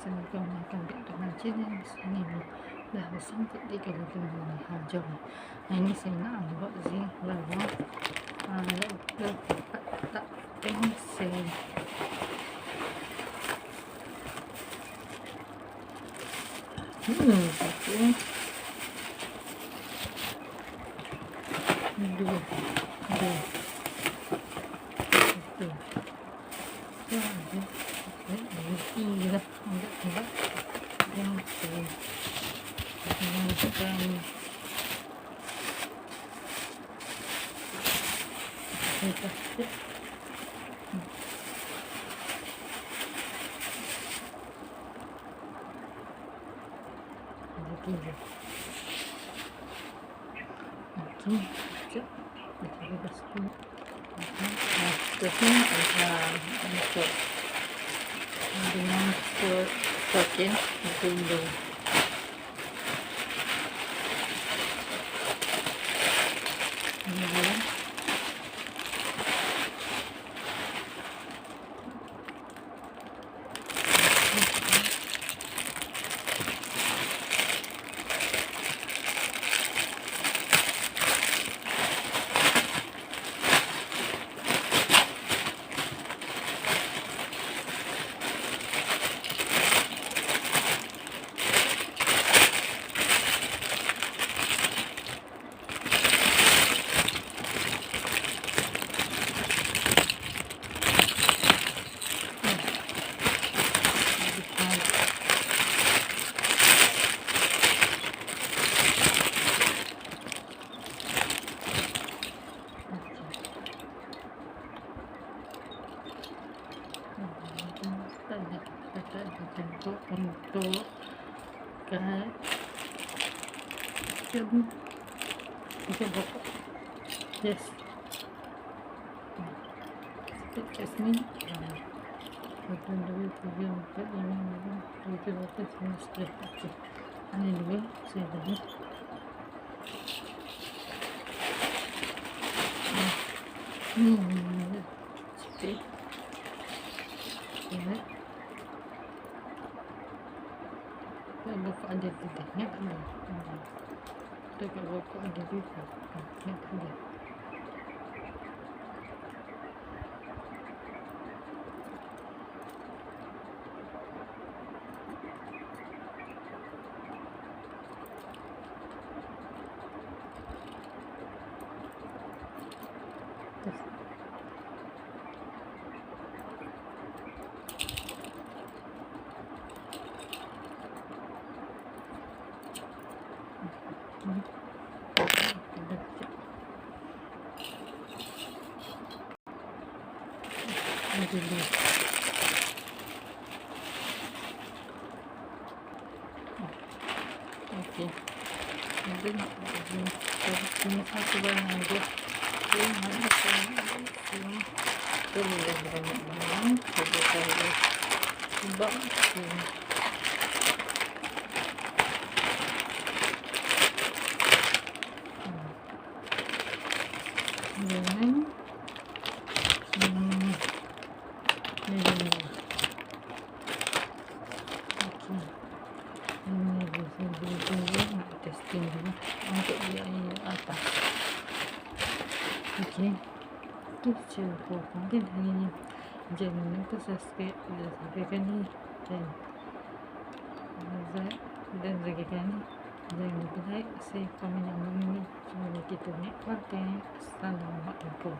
Sini kau makan dekat masjid ni. Sini dah sampai 35 minit. Jom. Ini saya nak buat sini lawang. Letak pensel. Satu. Dua. Satu. Tiga. Empat. Yang tiga. Okey, sekejap. Kita lepas tu. Terusnya untuk dengan token tudung. Ini dia. Untuk pokok yes kat ni 1, 2, 3, 4, 5, 6, 7, 8, 9, 10. Okey, ini dua saya bagi ni sikit ya. Buku ada tidak ya, ada dekat buku ada juga ya, ada. Okey, ini satu barang aja. Mana sini boleh banyak coba sini. Testing dulu untuk dia atas. Okey, tu cukup. Mungkin hari ini jangan lupa subscribe dan sampaikan ni dan bagi kami jangan lupa like, share, komen dan komen. Semoga kita nikmati. Assalamualaikum.